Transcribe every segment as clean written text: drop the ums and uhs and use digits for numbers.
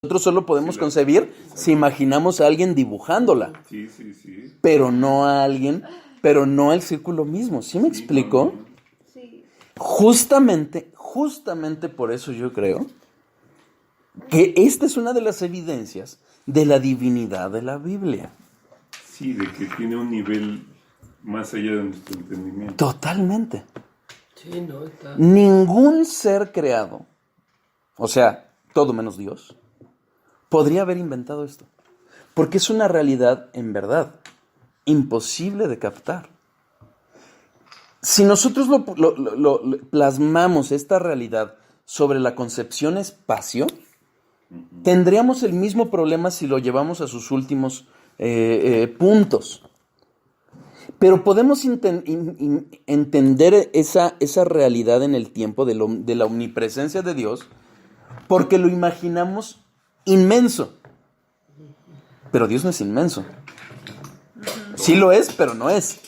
Nosotros solo podemos concebir si imaginamos a alguien dibujándola, Sí. pero no a alguien, pero no al círculo mismo. ¿Sí me explico? No. Sí. Justamente por eso yo creo que esta es una de las evidencias de la divinidad de la Biblia. Sí, de que tiene un nivel más allá de nuestro entendimiento. Totalmente. Sí, no, está. Ningún ser creado, o sea, todo menos Dios, podría haber inventado esto. Porque es una realidad, en verdad, imposible de captar. Si nosotros lo plasmamos esta realidad sobre la concepción espacio, tendríamos el mismo problema si lo llevamos a sus últimos puntos. Pero podemos entender esa realidad en el tiempo de la omnipresencia de Dios porque lo imaginamos inmenso. Pero Dios no es inmenso. Sí lo es, pero no es.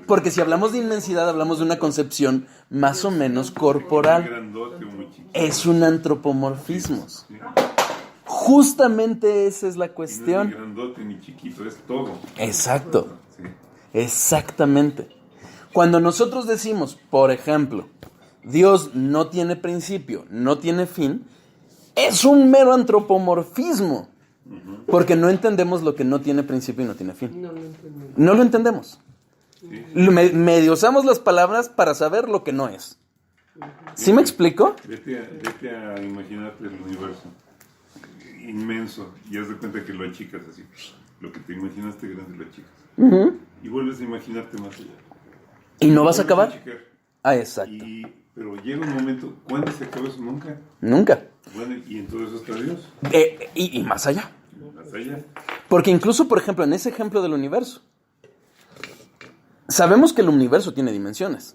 Porque si hablamos de inmensidad, hablamos de una concepción más o menos Muy corporal. grandote o muy chiquito. Es un antropomorfismo. Justamente esa es la No es cuestión. ni grandote ni chiquito, es todo. Exacto. Sí. Exactamente. Cuando nosotros decimos, por ejemplo, Dios no tiene principio, no tiene fin, es un mero antropomorfismo. Porque no entendemos lo que no tiene principio y no tiene fin. No lo entendí. No lo entendemos. Sí. Medio usamos las palabras para saber lo que no es. ¿Sí me explico? Vete a imaginarte el universo inmenso y haz de cuenta que lo achicas así. Lo que te imaginaste grande lo achicas. Y vuelves a imaginarte más allá. ¿Y no vas a Vuelves acabar? achicar. Ah, exacto. Pero llega un momento, ¿cuándo se acaba eso? Nunca. Nunca. Bueno, y en todo eso está Dios. Y más allá. Más allá. Porque incluso, por ejemplo, en ese ejemplo del universo, sabemos que el universo tiene dimensiones.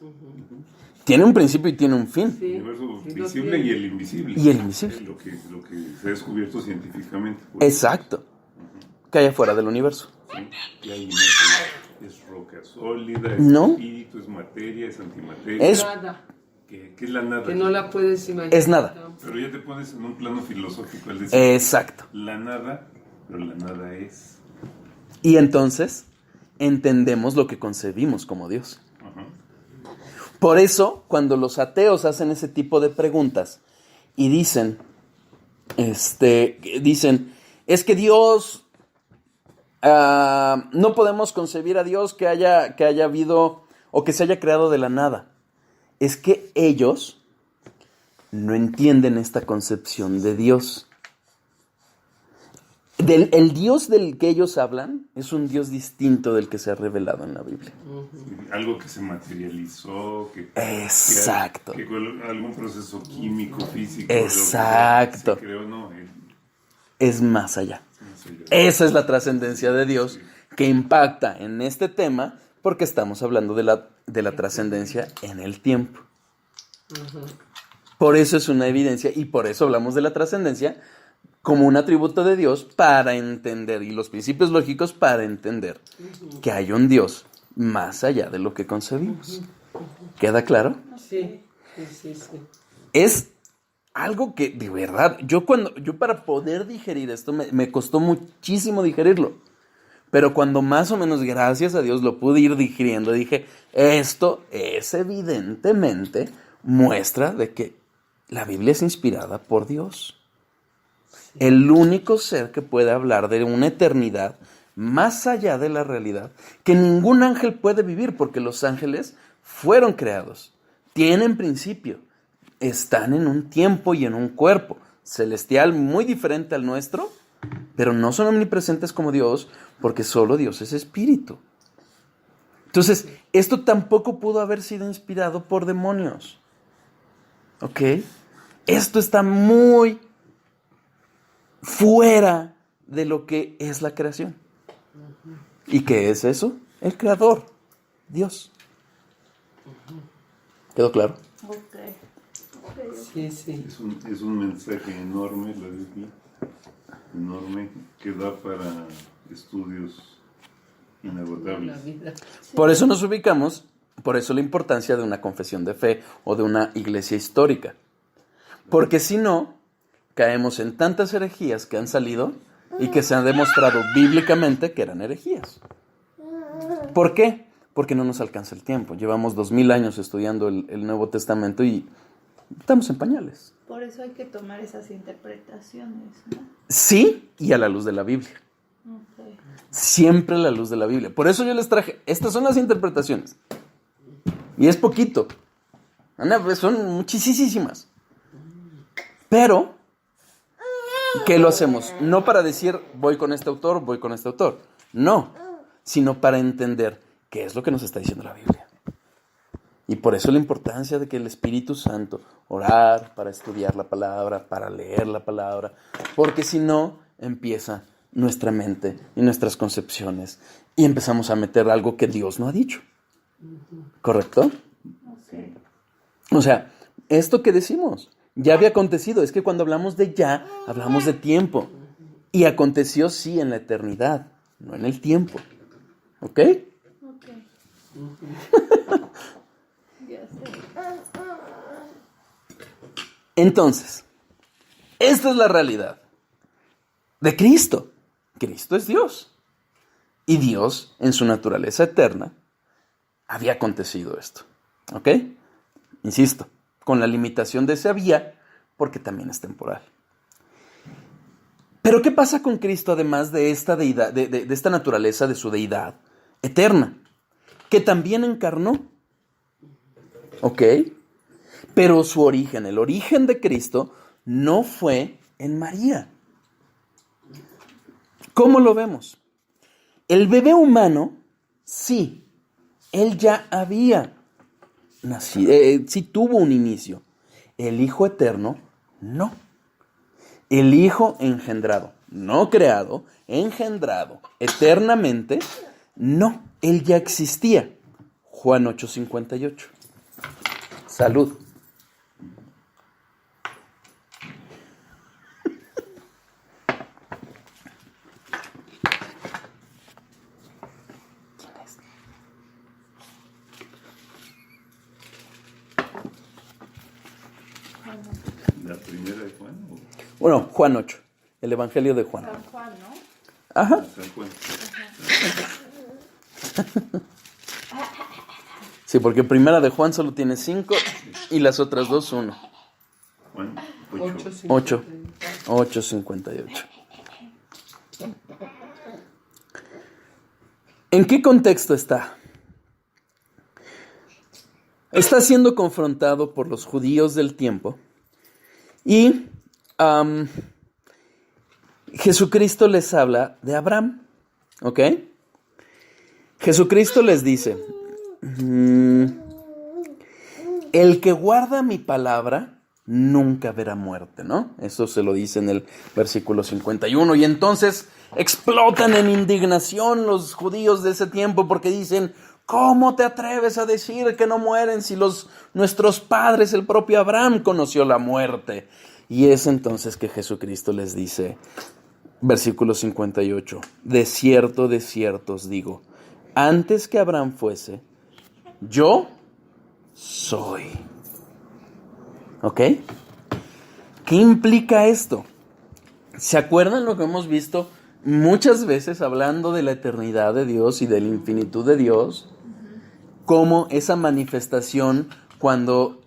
Tiene un principio y tiene un fin. Sí. El universo Sí, lo visible tiene. y el invisible. Y el invisible. Lo que se ha descubierto científicamente. Exacto. Que hay afuera del universo. Sí. Y ahí es roca sólida, es No. espíritu, es materia, es antimateria. Es- Nada. ¿Qué es la nada? Que no la puedes imaginar. Es nada. Pero ya te pones en un plano filosófico. Es decir, Exacto. la nada, pero la nada es. Y entonces entendemos lo que concebimos como Dios. Ajá. Por eso, cuando los ateos hacen ese tipo de preguntas y dicen, es que Dios, no podemos concebir a Dios que haya habido o que se haya creado de la nada. Es que ellos no entienden esta concepción de Dios. El Dios del que ellos hablan es un Dios distinto del que se ha revelado en la Biblia. Sí, algo que se materializó, Exacto. que con algún proceso químico, físico, Exacto. se creó, no, Es más allá. más allá. Esa es la trascendencia de Dios que impacta en este tema porque estamos hablando de la trascendencia en el tiempo. Por eso es una evidencia y por eso hablamos de la trascendencia como un atributo de Dios para entender y los principios lógicos para entender que hay un Dios más allá de lo que concebimos. ¿Queda claro? Sí. Es algo que, de verdad, yo para poder digerir esto, me costó muchísimo digerirlo. Pero cuando más o menos, gracias a Dios, lo pude ir digiriendo, dije, esto es evidentemente muestra de que la Biblia es inspirada por Dios. El único ser que puede hablar de una eternidad más allá de la realidad, que ningún ángel puede vivir, porque los ángeles fueron creados, tienen principio, están en un tiempo y en un cuerpo celestial muy diferente al nuestro, pero no son omnipresentes como Dios, porque solo Dios es espíritu. Entonces, esto tampoco pudo haber sido inspirado por demonios. ¿Ok? Esto está muy fuera de lo que es la creación. ¿Y qué es eso? El creador, Dios. ¿Quedó claro? Ok. Sí, sí. Es un mensaje enorme, la Biblia, enorme, que da para estudios La inagotables. vida. Por eso nos ubicamos, por eso la importancia de una confesión de fe o de una iglesia histórica. Porque si no, caemos en tantas herejías que han salido y que se han demostrado bíblicamente que eran herejías. ¿Por qué? Porque no nos alcanza el tiempo. Llevamos 2000 años estudiando el Nuevo Testamento y estamos en pañales. Por eso hay que tomar esas interpretaciones, ¿no? Sí, y a la luz de la Biblia. Okay. Siempre a la luz de la Biblia. Por eso yo les traje, estas son las interpretaciones. Y es poquito. Son muchísimas. Pero, ¿qué lo hacemos? No para decir, voy con este autor. No, sino para entender qué es lo que nos está diciendo la Biblia. Y por eso la importancia de que el Espíritu Santo, orar para estudiar la palabra, para leer la palabra, porque si no, empieza nuestra mente y nuestras concepciones y empezamos a meter algo que Dios no ha dicho. ¿Correcto? Okay. O sea, esto que decimos ya había acontecido. Es que cuando hablamos de ya, hablamos de tiempo. Y aconteció sí en la eternidad, no en el tiempo. ¿Ok? Okay. Ya sé. Entonces, esta es la realidad de Cristo. Cristo es Dios. Y Dios, en su naturaleza eterna, había acontecido esto. ¿Ok? Insisto, con la limitación de ese había, porque también es temporal. Pero ¿qué pasa con Cristo además de esta deidad, de esta naturaleza de su deidad eterna? Que también encarnó. ¿Ok? Pero su origen, el origen de Cristo, no fue en María. ¿Cómo lo vemos? El bebé humano, sí, él ya había nacido, sí tuvo un inicio. El Hijo eterno, no. El Hijo engendrado, no creado, engendrado eternamente, no. Él ya existía. Juan 8:58. Salud. ¿La primera de Juan o Bueno, Juan 8, el Evangelio de Juan. San Juan, ¿no? Ajá. San Juan? Sí, porque primera de Juan solo tiene 5 y las otras dos 1. Juan 8. 8:58. ¿En qué contexto está? Está siendo confrontado por los judíos del tiempo y Jesucristo les habla de Abraham, ¿ok? Jesucristo les dice, el que guarda mi palabra nunca verá muerte, ¿no? Eso se lo dice en el versículo 51. Y entonces explotan en indignación los judíos de ese tiempo porque dicen, ¿cómo te atreves a decir que no mueren si nuestros padres, el propio Abraham, conoció la muerte? Y es entonces que Jesucristo les dice, versículo 58, de cierto os digo, antes que Abraham fuese, yo soy. ¿Ok? ¿Qué implica esto? ¿Se acuerdan lo que hemos visto muchas veces hablando de la eternidad de Dios y de la infinitud de Dios? Cómo esa manifestación cuando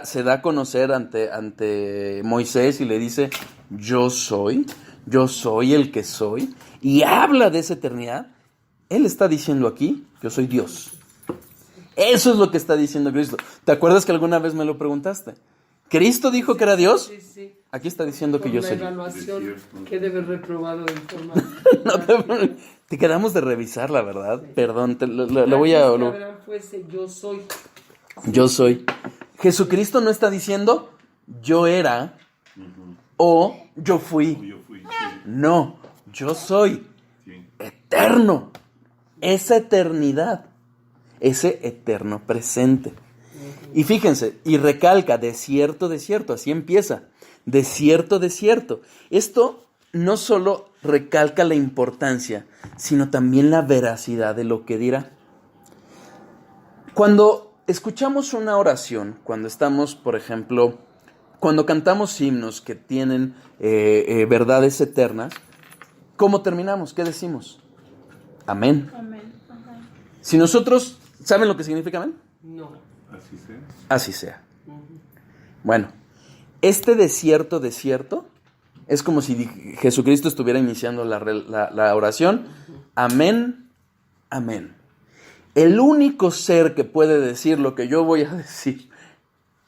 se da a conocer ante Moisés y le dice, yo soy el que soy, y habla de esa eternidad, él está diciendo aquí, yo soy Dios. Eso es lo que está diciendo Cristo. ¿Te acuerdas que alguna vez me lo preguntaste? ¿Cristo dijo que era Dios? Sí. Aquí está diciendo que yo soy. Por la evaluación que debe reprobado en forma... No, te quedamos de revisar, la verdad. Sí. Perdón, lo voy a... Antes que Abraham fuese, yo soy. Yo soy. Jesucristo no está diciendo yo era o yo fui. Sí. No, yo soy Sí. eterno. Esa eternidad, ese eterno presente. Y fíjense, y recalca, de cierto, así empieza, de cierto. Esto no solo recalca la importancia, sino también la veracidad de lo que dirá. Cuando escuchamos una oración, cuando estamos, por ejemplo, cuando cantamos himnos que tienen verdades eternas, ¿cómo terminamos? ¿Qué decimos? Amén. Amén. Ajá. Si nosotros, ¿saben lo que significa amén? No. Así sea. Así sea. Bueno, este desierto, es como si Jesucristo estuviera iniciando la oración. Amén, amén. El único ser que puede decir lo que yo voy a decir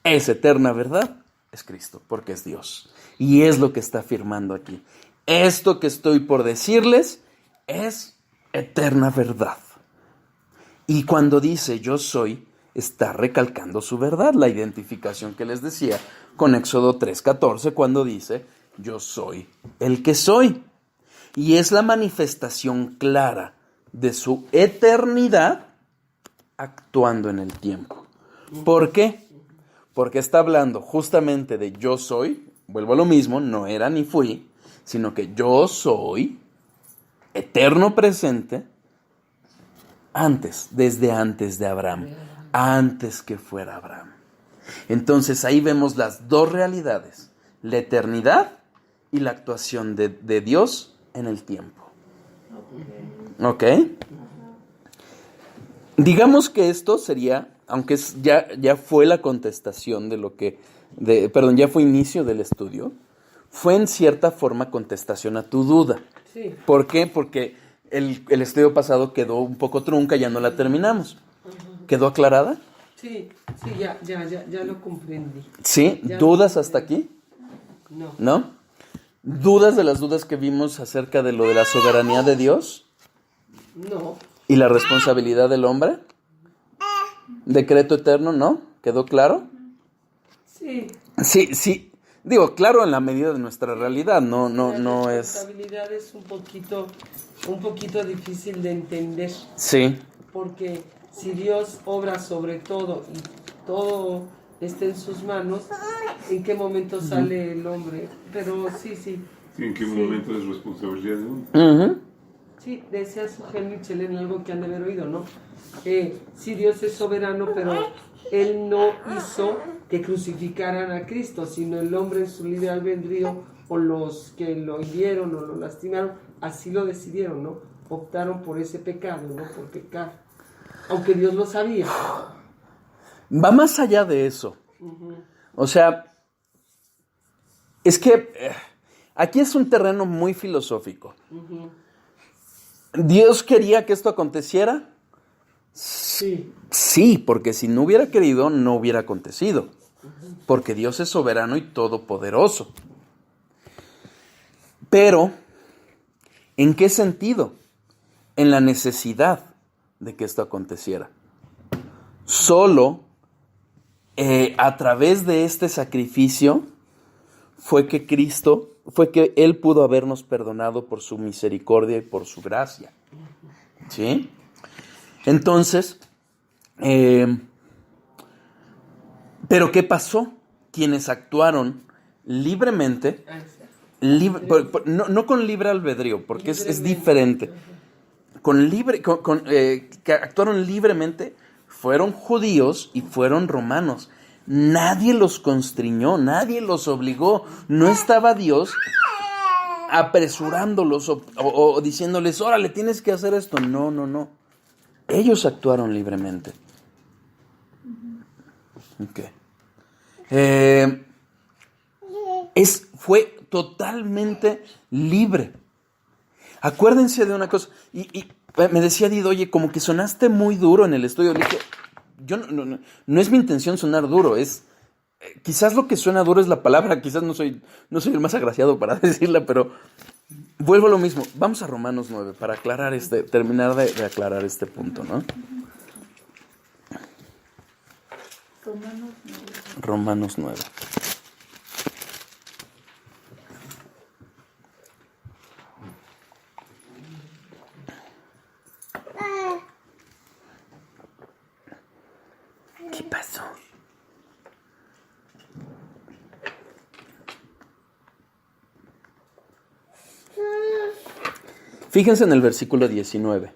es eterna verdad, es Cristo, porque es Dios. Y es lo que está afirmando aquí. Esto que estoy por decirles es eterna verdad. Y cuando dice yo soy, está recalcando su verdad, la identificación que les decía con Éxodo 3:14, cuando dice yo soy el que soy. Y es la manifestación clara de su eternidad actuando en el tiempo. ¿Por qué? Porque está hablando justamente de yo soy, vuelvo a lo mismo, no era ni fui, sino que yo soy eterno presente desde antes de Abraham, antes que fuera Abraham. Entonces ahí vemos las dos realidades, la eternidad y la actuación de Dios en el tiempo. ¿Ok? Digamos que esto sería, aunque ya fue la contestación ya fue inicio del estudio, fue en cierta forma contestación a tu duda. Sí. ¿Por qué? Porque el estudio pasado quedó un poco trunca, ya no la terminamos. ¿Quedó aclarada? Sí, ya lo comprendí. ¿Sí? Ya ¿Dudas lo hasta aquí? No. ¿No? ¿Dudas de las dudas que vimos acerca de lo de la soberanía de Dios No. y la responsabilidad del hombre? Decreto eterno, ¿no? ¿Quedó claro? Sí. Sí. Digo, claro en la medida de nuestra realidad, no La es... responsabilidad es un poquito difícil de entender, Sí, porque si Dios obra sobre todo y todo está en sus manos, ¿en qué momento sale el hombre? Pero sí. Sí, ¿en qué momento es responsabilidad de uno? ujú, Sí, decía su Michel en algo que han de haber oído, ¿no? Sí, Dios es soberano, pero Él no hizo que crucificaran a Cristo, sino el hombre en su libre albedrío, o los que lo hirieron o lo lastimaron, así lo decidieron, ¿no? Optaron por ese pecado, ¿no? Por pecar. Aunque Dios lo sabía. va más allá de eso. O sea, es que aquí es un terreno muy filosófico. ¿Dios quería que esto aconteciera? Sí. Sí, porque si no hubiera querido, no hubiera acontecido. Porque Dios es soberano y todopoderoso. Pero, ¿en qué sentido? En la necesidad de que esto aconteciera. Solo a través de este sacrificio fue que Él pudo habernos perdonado por su misericordia y por su gracia. ¿Sí? Entonces, ¿pero qué pasó? Quienes actuaron libremente, no con libre albedrío, porque es diferente. Que actuaron libremente, fueron judíos y fueron romanos. Nadie los constriñó, nadie los obligó. No estaba Dios apresurándolos o diciéndoles, órale, tienes que hacer esto. No. Ellos actuaron libremente. Okay. Fue totalmente libre. Acuérdense de una cosa, y me decía Dido, oye, como que sonaste muy duro en el estudio. Le dije, no es mi intención sonar duro, quizás lo que suena duro es la palabra, quizás no soy el más agraciado para decirla, pero vuelvo a lo mismo. Vamos a Romanos 9 para terminar de aclarar este punto, ¿no? Romanos 9. ¿Qué pasó? Fíjense en el versículo 19.